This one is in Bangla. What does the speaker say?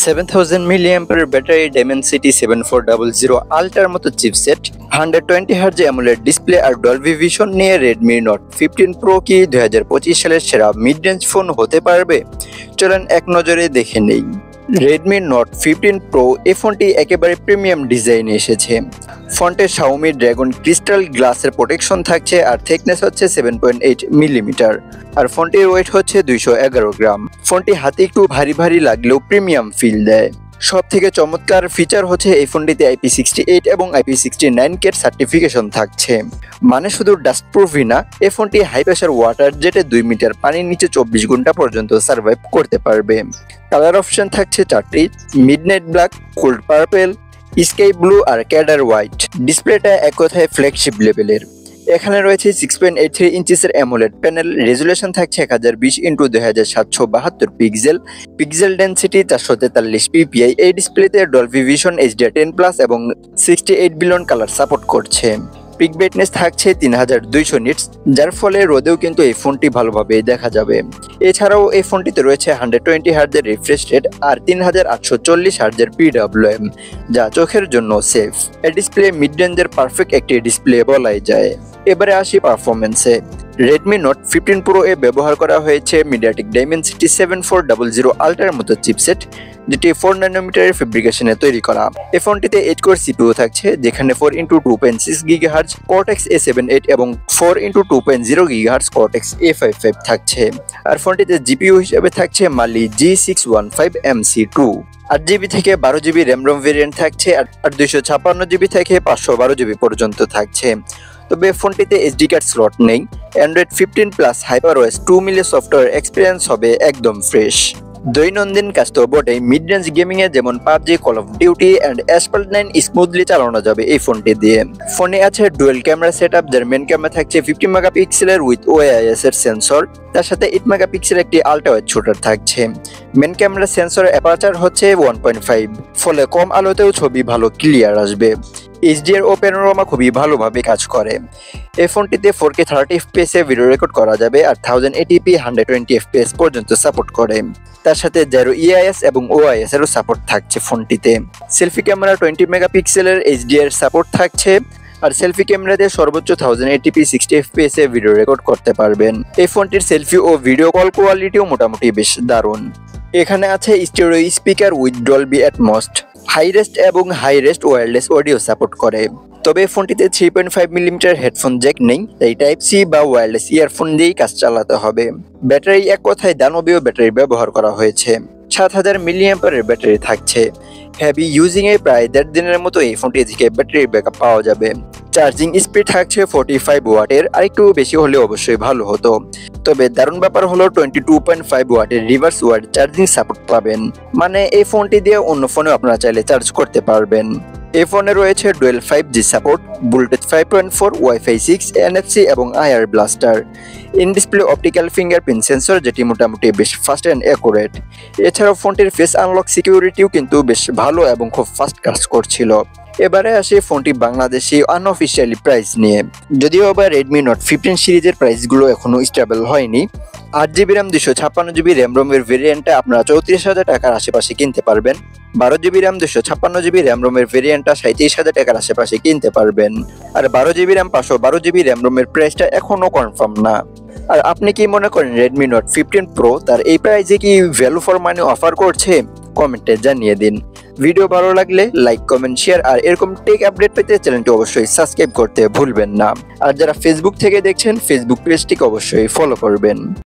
7000 mAh ব্যাটারি Dimensity 7400 আল্ট্রার মতো চিপসেট, 120 Hz AMOLED ডিসপ্লে আর ডলবি ভিশন নিয়ে Redmi Note 15 Pro কি 2025 সালের সেরা মিড রেঞ্জ ফোন হতে পারবে? চলেন এক নজরে দেখে নেই। Redmi Note 15 Pro এই ফোনটি একেবারে প্রিমিয়াম ডিজাইনে এসেছে। ফন্টে Xiaomi ড্রাগন ক্রিস্টাল গ্লাসের প্রোটেকশন থাকছে আর থিকনেস হচ্ছে 7.8 মিলিমিটার আর ফোনটির ওয়েট হচ্ছে 211 গ্রাম। ফোনটি হাতে একটু ভারী ভারী লাগলেও প্রিমিয়াম ফিল দেয়। সব থেকে চমৎকার ফিচার হচ্ছে এই ফোনটিতে IP68 এবং IP69 কের সার্টিফিকেশন থাকছে। মানে শুধু ডাস্ট প্রুফই না, এই ফোনটি হাই প্রেসার ওয়াটার জেটে 2 মিটার পানির নিচে 24 ঘন্টা পর্যন্ত সার্ভাইভ করতে পারবে। কালার অপশন থাকছে 4টি: midnight black, cold purple, sky blue আর ক্যাডার হোয়াইট। ডিসপ্লেটা এক কথায় ফ্ল্যাগশিপ লেভেলের। এখানে রয়েছে 6.83 ইঞ্চিসের AMOLED প্যানেল, রেজুলেশন থাকছে 1020x2772 pixel, pixel density 443 ppi। এই ডিসপ্লেতে ডলবি ভিশন HDR10+ এবং 68 বিলিয়ন কালার সাপোর্ট করছে। পিক ব্রাইটনেস থাকছে 3200 নিটস, যার ফলে রোদেও কিন্তু এই ফোনটি ভালোভাবে দেখা যাবে। এছাড়াও এই ফোনটিতে রয়েছে 120 Hz এর রিফ্রেশ রেট আর 3840 Hz এর PWM, যা চোখের জন্য সেফ। এই ডিসপ্লে মিড রেঞ্জের পারফেক্ট একটি ডিসপ্লে বলাই যায়। এবারে আসি পারফরমেন্সে। Redmi Note 15 Pro এ ব্যবহার করা হয়েছে MediaTek Dimensity 7400 আল্ট্রার মতো চিপসেট, যেটি 4 ন্যানোমিটারের ফেব্রিকেশনে তৈরি করা। এই ফোনটিতে 8 কোর CPU থাকছে, যেখানে 4x2.6 GHz Cortex A78 এবং 4x2.0 GHz Cortex A55 থাকছে। আর ফোনটিতে GPU হিসেবে থাকছে Mali G615MC2। 8GB থেকে 12GB RAM ROM ভেরিয়েন্ট থাকছে আর 256GB থেকে 512GB পর্যন্ত থাকছে। তবে ফোনটিতে SD কার্ড স্লট নেই। Android 15+ HyperOS 2 মিলে সফটওয়্যার এক্সপিরিয়েন্স হবে একদম ফ্রেশ। দৈনন্দিন কাজ তো বটেই, মিড রেঞ্জ গেমিং এ যেমন PUBG, Call of Duty and Asphalt 9 smoothly চালানো যাবে এই ফোনটি দিয়ে। ফোনে আছে ডুয়াল ক্যামেরা সেটআপ, যার মেন ক্যামেরা থাকছে 50 মেগাপিক্সেলের উইথ OIS এর সেন্সর। তার সাথে 8 মেগাপিক্সেল একটি আল্ট্রা ওয়াইড শুটার থাকছে। মেন ক্যামেরা সেন্সরের অ্যাপারচার হচ্ছে 1.5, ফলে কম আলোতেও ছবি ভালো ক্লিয়ার আসবে। HDR ও প্যানোরামা খুবই ভালোভাবে কাজ করে। এই ফোনটিতে 4K 30 FPS এ ভিডিও রেকর্ড করা যাবে আর 1080p 120 FPS পর্যন্ত সাপোর্ট করে। তার সাথে 0 EIS এবং OIS এরও সাপোর্ট থাকছে ফোনটিতে। সেলফি ক্যামেরা 20 মেগাপিক্সেলের HDR সাপোর্ট থাকছে আর সেলফি ক্যামেরাতে সর্বোচ্চ 1080p 60 FPS এ ভিডিও রেকর্ড করতে পারবেন। এই ফোনটির সেলফি ও ভিডিও কল কোয়ালিটিও মোটামুটি বেশ দারুণ। এখানে আছে stereo speaker with Dolby Atmos, high res এবং high res wireless audio support করে। তবে ফোনটিতে 3.5 মিলিমিটার হেডফোন জ্যাক নেই, তাই টাইপ-C বা ওয়্যারলেস ইয়ারফোন দিয়েই কাজ চালাতে হবে। ব্যাটারি এক কথায় দানবীয় ব্যাটারি ব্যবহার করা হয়েছে। 7000 mAh ব্যাটারি থাকছে। হেভি ইউজিং এ প্রায় 1.5 দিনের মতো এই ফোনটি থেকে ব্যাটারি ব্যাকআপ পাওয়া যাবে। চার্জিং স্পিড থাকছে 45 ওয়াটের, আর একটু বেশি হলে অবশ্যই ভালো হতো। তবে দারুণ ব্যাপার হলো 22.5 ওয়াটের রিভার্স ওয়ার্ড চার্জিং সাপোর্ট পাবেন। মানে এই ফোনটি দিয়ে অন্য ফোনেও আপনারা চাইলে চার্জ করতে পারবেন। এই ফোনে রয়েছে dual 5G support, Bluetooth 5.4, wifi 6, NFC এবং IR blaster. In display optical fingerprint sensor, যেটি মোটামুটি বেশ ফাস্ট অ্যান্ড অ্যাকুরেট। এছাড়াও ফোনটির ফেস আনলক সিকিউরিটিও কিন্তু বেশ ভালো এবং খুব ফাস্ট কাজ করছিল। এবারে আসি ফোনটি বাংলাদেশি আনঅফিসিয়ালি প্রাইস নিয়ে। যদিও আবার Redmi Note 15 সিরিজের প্রাইসগুলো এখনো স্টেবল হয়নি। 8GB RAM 256GB RAM ROM এর ভেরিয়েন্টটা আপনারা 34,000 টাকার আশেপাশে কিনতে পারবেন। 12GB RAM 256GB RAM ROM এর ভেরিয়েন্টটা 37,000 টাকার আশেপাশে কিনতে পারবেন। আর 12GB RAM 512GB RAM ROM এর প্রাইসটা এখনো কনফার্ম না। আর আপনি কি মনে করেন Redmi Note 15 Pro তার এই প্রাইসে কি ভ্যালু ফর মানি অফার করছে? কমেন্টে জানিয়ে দিন। ভিডিও ভালো লাগলে লাইক, কমেন্ট, শেয়ার আর এরকম টেক আপডেট পেতে চ্যানেলটি অবশ্যই সাবস্ক্রাইব করতে ভুলবেন না। আর যারা ফেসবুক থেকে দেখছেন, ফেসবুক পেজটিকে অবশ্যই ফলো করবেন।